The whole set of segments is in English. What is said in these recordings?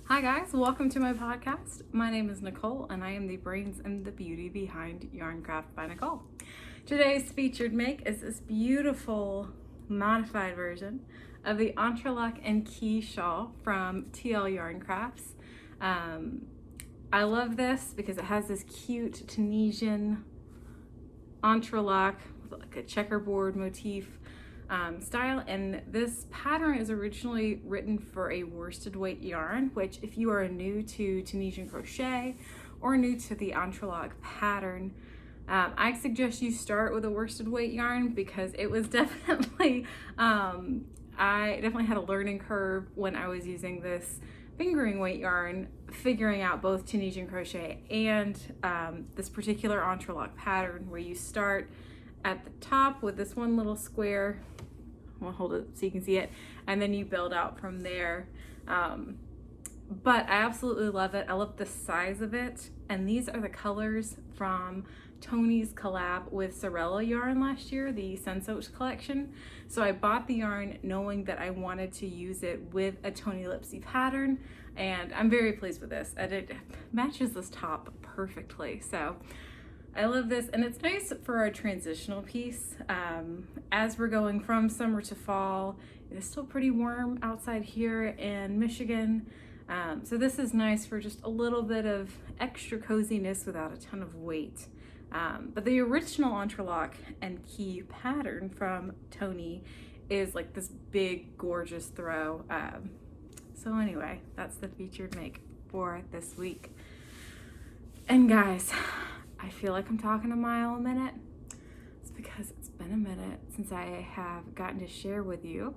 Hi guys, welcome to my podcast. My name is Nicole and I am the brains and the beauty behind Yarncraft by Nicole. Today's featured make is this beautiful modified version of the Entrelac and Katia shawl from TL Yarncrafts. I love this because it has this cute Tunisian Entrelac with like a checkerboard motif style, and this pattern is originally written for a worsted weight yarn, which if you are new to Tunisian crochet or new to the Entrelac pattern, I suggest you start with a worsted weight yarn because it was definitely I definitely had a learning curve when I was using this fingering weight yarn, figuring out both Tunisian crochet and this particular Entrelac pattern, where you start at the top with this one little square. I'll hold it so you can see it, and then you build out from there. But I absolutely love it. I love the size of it, and these are the colors from Tony's collab with Sorella yarn last year, the Sun-Soaked collection. So I bought the yarn knowing that I wanted to use it with a Tony Lipsy pattern, and I'm very pleased with this, and it matches this top perfectly. So I love this, and it's nice for a transitional piece. As we're going from summer to fall, it is still pretty warm outside here in Michigan. So this is nice for just a little bit of extra coziness without a ton of weight. But the original Entrelac and Katia pattern from Tony is like this big, gorgeous throw. So anyway, that's the featured make for this week. And guys, I feel like I'm talking a mile a minute. It's because it's been a minute since I have gotten to share with you,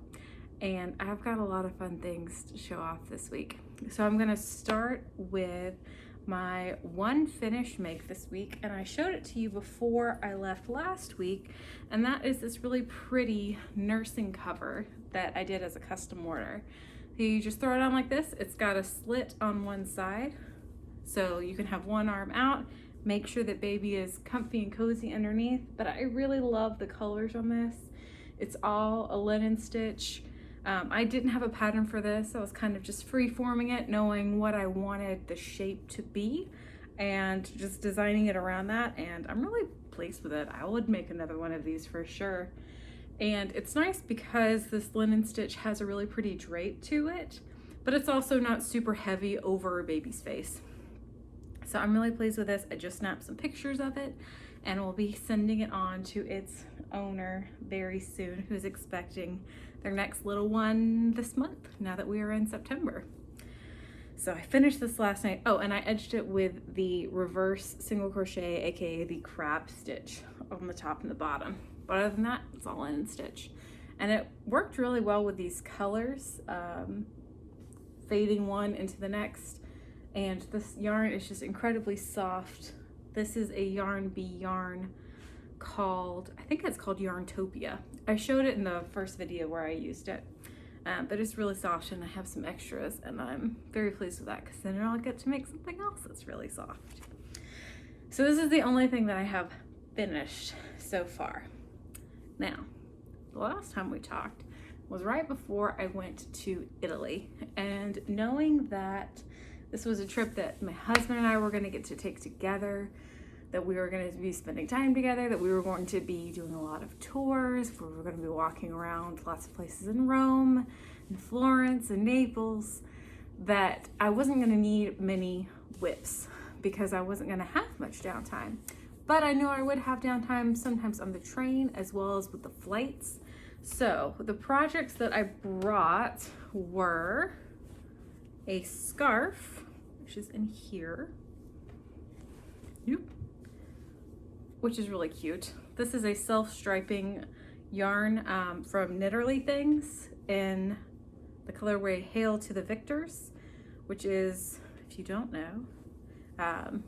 and I've got a lot of fun things to show off this week. So I'm gonna start with my one finished make this week, and I showed it to you before I left last week, and that is this really pretty nursing cover that I did as a custom order. So you just throw it on like this. It's got a slit on one side, so you can have one arm out. Make sure that baby is comfy and cozy underneath, but I really love the colors on this. It's all a linen stitch. I didn't have a pattern for this. I was kind of just free forming it, knowing what I wanted the shape to be and just designing it around that, and I'm really pleased with it. I would make another one of these for sure. And it's nice because this linen stitch has a really pretty drape to it, but it's also not super heavy over baby's face. So I'm really pleased with this. I just snapped some pictures of it, and we'll be sending it on to its owner very soon, who's expecting their next little one this month, now that we are in September. So I finished this last night. Oh, and I edged it with the reverse single crochet, aka the crab stitch on the top and the bottom. But other than that, it's all linen stitch. And it worked really well with these colors, fading one into the next. And this yarn is just incredibly soft. This is a Yarn Bee yarn called, I think it's called Yarntopia. I showed it in the first video where I used it, but it's really soft, and I have some extras, and I'm very pleased with that because then I'll get to make something else that's really soft. So this is the only thing that I have finished so far. Now, the last time we talked was right before I went to Italy, and knowing that this was a trip that my husband and I were going to get to take together, that we were going to be spending time together, that we were going to be doing a lot of tours, we were going to be walking around lots of places in Rome and Florence and Naples, that I wasn't going to need many whips because I wasn't going to have much downtime. But I know I would have downtime sometimes on the train as well as with the flights. So the projects that I brought were a scarf, which is in here, which is really cute. This is a self-striping yarn from Knitterly Things in the colorway Hail to the Victors, which is, if you don't know,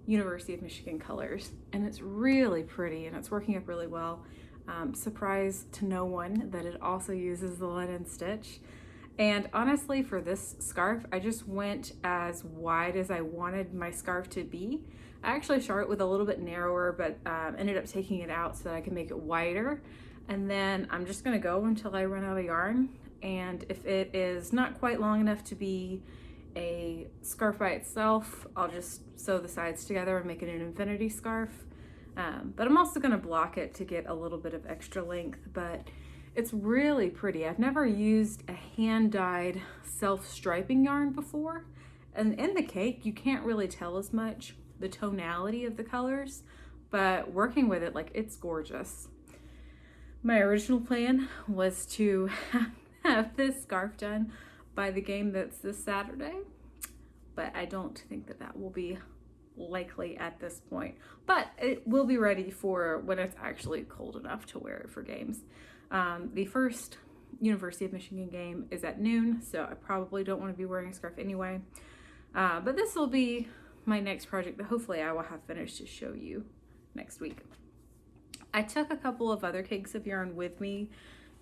University of Michigan colors, and it's really pretty and it's working up really well. Surprise to no one that it also uses the linen stitch. And honestly, for this scarf, I just went as wide as I wanted my scarf to be. I actually started with a little bit narrower, but ended up taking it out so that I can make it wider. And then I'm just gonna go until I run out of yarn. and if it is not quite long enough to be a scarf by itself, I'll just sew the sides together and make it an infinity scarf. But I'm also going to block it to get a little bit of extra length, but it's really pretty. I've never used a hand-dyed self-striping yarn before, and in the cake you can't really tell as much the tonality of the colors, but working with it, like, it's gorgeous. My original plan was to have this scarf done by the game that's this Saturday, but I don't think that that will be likely at this point, but it will be ready for when it's actually cold enough to wear it for games. The first University of Michigan game is at noon, so I probably don't want to be wearing a scarf anyway, but this will be my next project that hopefully I will have finished to show you next week. I took a couple of other cakes of yarn with me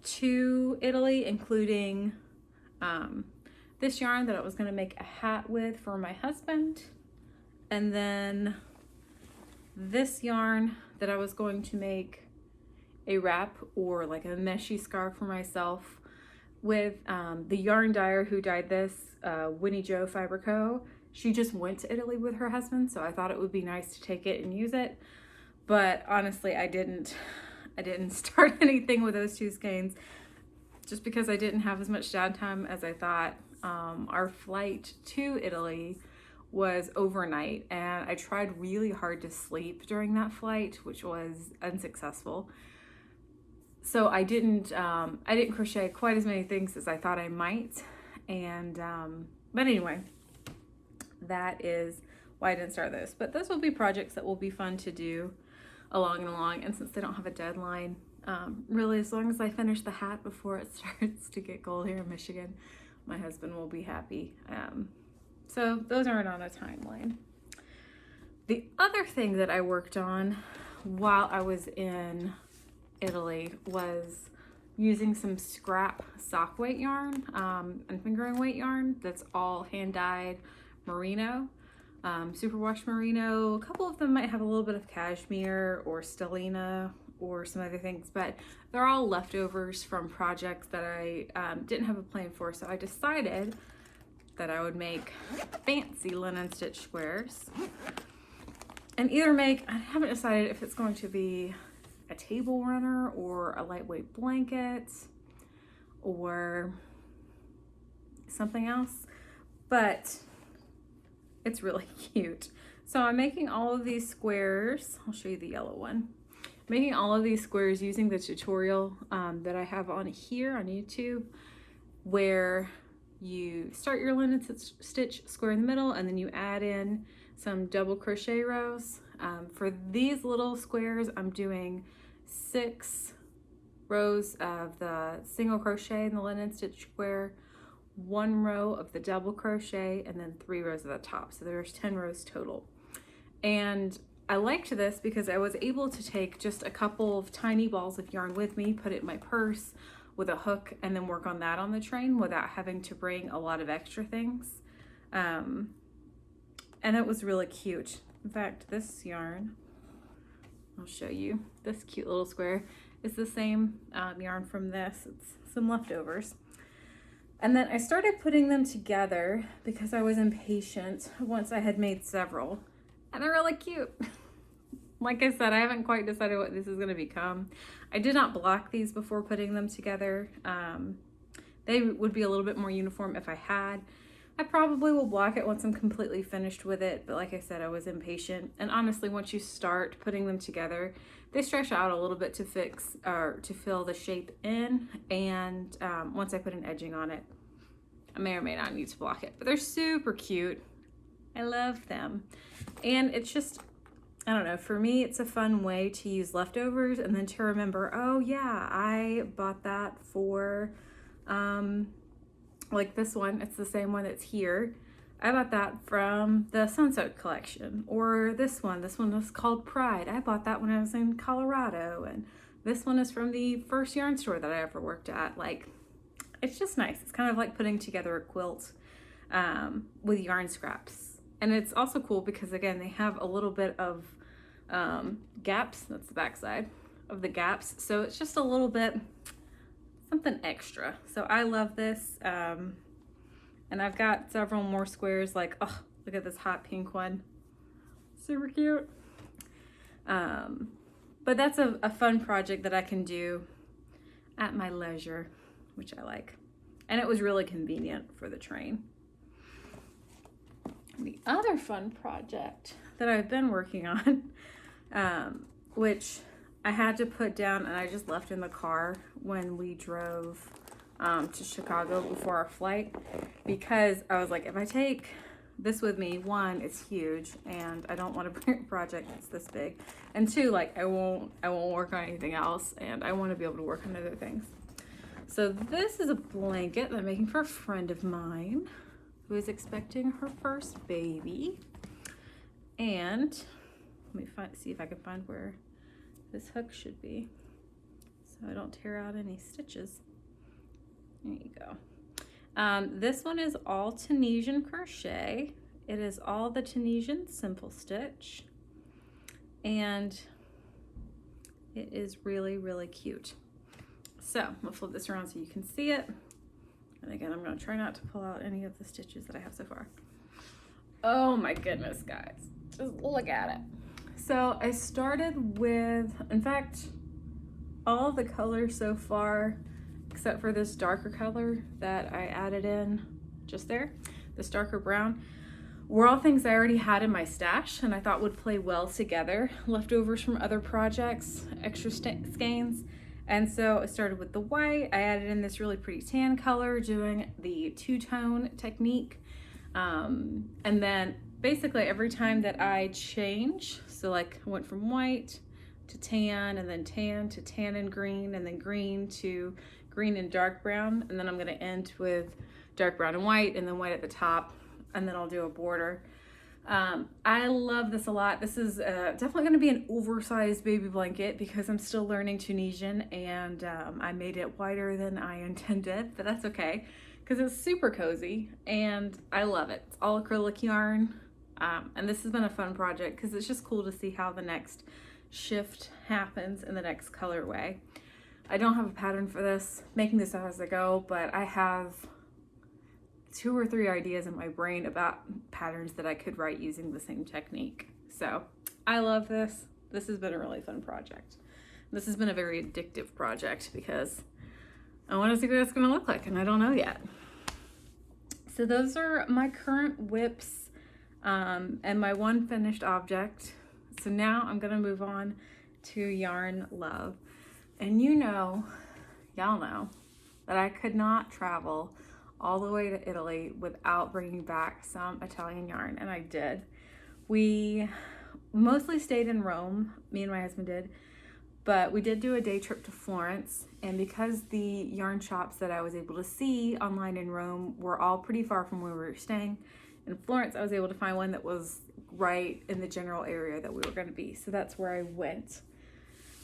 to Italy, including this yarn that I was going to make a hat with for my husband, and then this yarn that I was going to make a wrap or like a meshy scarf for myself with. The yarn dyer who dyed this, Winnie Jo Fiber Co. She just went to Italy with her husband, so I thought it would be nice to take it and use it. But honestly, I didn't start anything with those two skeins just because I didn't have as much downtime as I thought. Our flight to Italy was overnight, and I tried really hard to sleep during that flight, which was unsuccessful. So I didn't crochet quite as many things as I thought I might, and but anyway, that is why I didn't start those. But those will be projects that will be fun to do along, and since they don't have a deadline, really, as long as I finish the hat before it starts to get cold here in Michigan, my husband will be happy. So those aren't on a timeline. The other thing that I worked on while I was in Italy was using some scrap sock weight yarn and fingering weight yarn that's all hand-dyed merino, superwash merino. A couple of them might have a little bit of cashmere or stellina or some other things, but they're all leftovers from projects that I didn't have a plan for, so I decided that I would make fancy linen stitch squares and either make, I haven't decided if it's going to be a table runner or a lightweight blanket or something else, but it's really cute. So I'm making all of these squares. I'll show you the yellow one. Making all of these squares using the tutorial that I have on here on YouTube, where you start your linen stitch square in the middle and then you add in some double crochet rows. For these little squares, I'm doing 6 rows of the single crochet in the linen stitch square, 1 row of the double crochet, and then 3 rows at the top. So there's 10 rows total. And I liked this because I was able to take just a couple of tiny balls of yarn with me, put it in my purse with a hook, and then work on that on the train without having to bring a lot of extra things. And it was really cute. In fact, this yarn, I'll show you, this cute little square is the same yarn from this. It's some leftovers. And then I started putting them together because I was impatient once I had made several. And they're really cute. Like I said, I haven't quite decided what this is going to become. I did not block these before putting them together. They would be a little bit more uniform if I had. I probably will block it once I'm completely finished with it, but like I said, I was impatient. And honestly, once you start putting them together, they stretch out a little bit to fix or to fill the shape in. And once I put an edging on it, I may or may not need to block it, but they're super cute. I love them. And it's just, I don't know, for me, it's a fun way to use leftovers and then to remember, oh yeah, I bought that for, like this one, it's the same one that's here. I bought that from the Sunset collection. Or this one was called Pride. I bought that when I was in Colorado. And this one is from the first yarn store that I ever worked at. Like, it's just nice. It's kind of like putting together a quilt with yarn scraps. And it's also cool because, again, they have a little bit of gaps. That's the back side of the gaps. So it's just a little bit something extra. So I love this. And I've got several more squares, like, oh, look at this hot pink one. Super cute. But that's a fun project that I can do at my leisure, which I like. And it was really convenient for the train. The other fun project that I've been working on, which I had to put down and I just left in the car when we drove to Chicago before our flight, because I was like, if I take this with me, one, it's huge and I don't want to bring a project that's this big, and two, like I won't work on anything else, and I want to be able to work on other things. So this is a blanket that I'm making for a friend of mine who is expecting her first baby. And let me see if I can find where this hook should be so I don't tear out any stitches. There you go. This one is all Tunisian crochet. It is all the Tunisian simple stitch, and it is really, really cute. So I'm gonna flip this around so you can see it. And again, I'm gonna try not to pull out any of the stitches that I have so far. Oh my goodness, guys, just look at it. So I started with, in fact, all of the colors so far, except for this darker color that I added in just there, this darker brown, were all things I already had in my stash and I thought would play well together, leftovers from other projects, extra skeins. And so I started with the white. I added in this really pretty tan color, doing the two-tone technique. And then basically every time that I change, so like I went from white to tan, and then tan to tan and green, and then green to green and dark brown, and then I'm gonna end with dark brown and white, and then white at the top, and then I'll do a border. I love this a lot. This is definitely going to be an oversized baby blanket because I'm still learning Tunisian, and I made it wider than I intended, but that's okay because it's super cozy and I love it. It's all acrylic yarn, and this has been a fun project because it's just cool to see how the next shift happens in the next colorway. I don't have a pattern for this, making this as I go, but I have 2 or 3 ideas in my brain about patterns that I could write using the same technique. So I love this. This has been a really fun project. This has been a very addictive project because I want to see what it's going to look like, and I don't know yet. So those are my current whips and my one finished object. So now I'm going to move on to yarn love. And y'all know that I could not travel all the way to Italy without bringing back some Italian yarn, and I did. We mostly stayed in Rome, me and my husband did, but we did do a day trip to Florence, and because the yarn shops that I was able to see online in Rome were all pretty far from where we were staying, in Florence I was able to find one that was right in the general area that we were going to be, so that's where I went.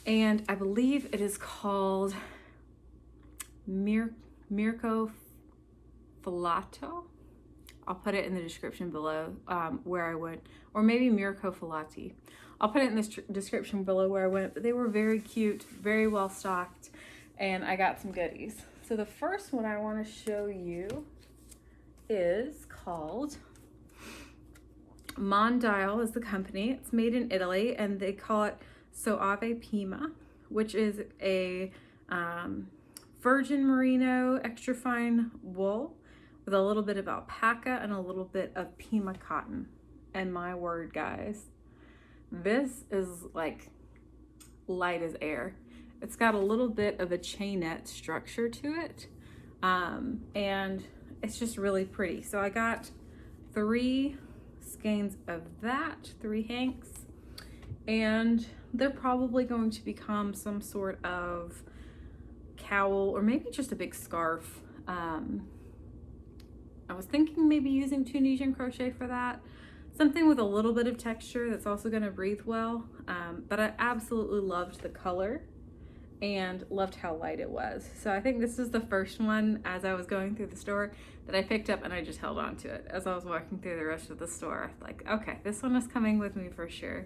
And I believe it is called Mirko Filati. I'll put it in the description below where I went, or maybe Mirko Filati. I'll put it in the description below where I went, but they were very cute, very well stocked, and I got some goodies. So the first one I want to show you is called Modial is the company. It's made in Italy, and they call it Soave Pima, which is a virgin merino extra fine wool with a little bit of alpaca and a little bit of Pima cotton. And my word, guys, this is like light as air. It's got a little bit of a chainette structure to it, and it's just really pretty. So I got 3 skeins of that, 3 hanks, and they're probably going to become some sort of cowl or maybe just a big scarf. I was thinking maybe using Tunisian crochet for that. Something with a little bit of texture that's also going to breathe well. But I absolutely loved the color and loved how light it was. So I think this is the first one as I was going through the store that I picked up, and I just held on to it as I was walking through the rest of the store. Like, okay, this one is coming with me for sure.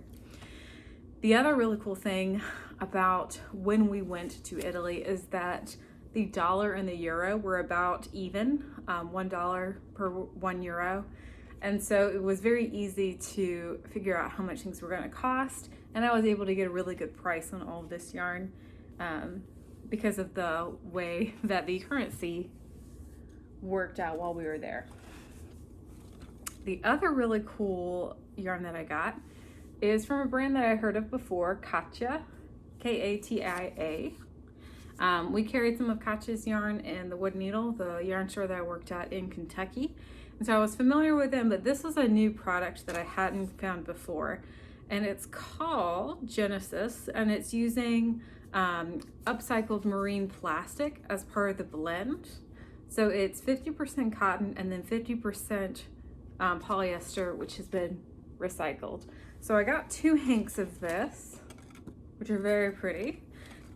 The other really cool thing about when we went to Italy is that the dollar and the euro were about even, $1 per €1. And so it was very easy to figure out how much things were going to cost. And I was able to get a really good price on all of this yarn because of the way that the currency worked out while we were there. The other really cool yarn that I got is from a brand that I heard of before, Katia, Katia. We carried some of Katia's yarn in the Wood Needle, the yarn store that I worked at in Kentucky. And so I was familiar with them, but this was a new product that I hadn't found before. And it's called Genesis, and it's using upcycled marine plastic as part of the blend. So it's 50% cotton and then 50% polyester, which has been recycled. So I got 2 hanks of this, which are very pretty.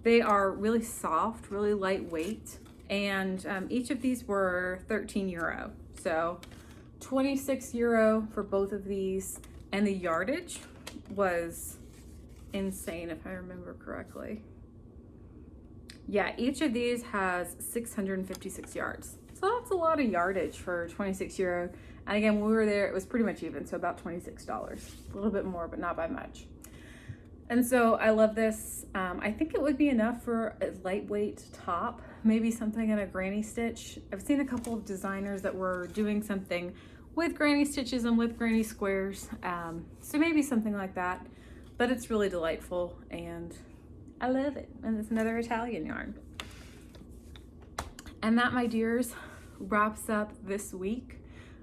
They are really soft, really lightweight, and each of these were €13. So €26 for both of these, and the yardage was insane if I remember correctly. Yeah, each of these has 656 yards. So that's a lot of yardage for €26. And again, when we were there, it was pretty much even, so about $26. A little bit more, but not by much. And so I love this. I think it would be enough for a lightweight top, maybe something in a granny stitch. I've seen a couple of designers that were doing something with granny stitches and with granny squares. So maybe something like that, but it's really delightful and I love it. And it's another Italian yarn. And that, my dears, wraps up this week.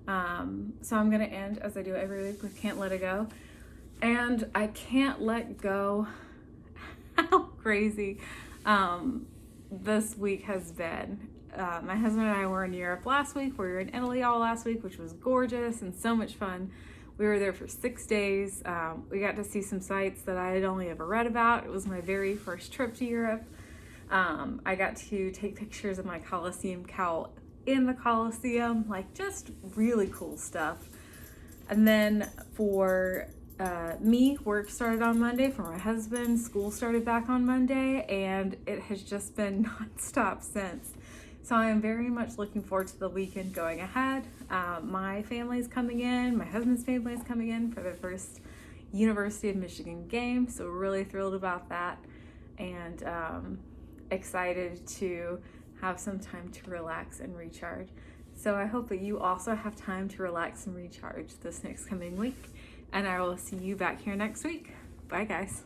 So I'm gonna end, as I do every week, with Can't Let It Go. And I can't let go how crazy this week has been. My husband and I were in Europe last week. We were in Italy all last week, which was gorgeous and so much fun. We were there for 6 days. We got to see some sites that I had only ever read about. It was my very first trip to Europe. I got to take pictures of my Colosseum cowl in the Colosseum, like just really cool stuff. And then for me, work started on Monday. For my husband, school started back on Monday, and it has just been nonstop since. So I am very much looking forward to the weekend going ahead. My family's coming in, my husband's family is coming in for their first University of Michigan game, so we're really thrilled about that, and excited to have some time to relax and recharge. So I hope that you also have time to relax and recharge this next coming week, and I will see you back here next week. Bye, guys.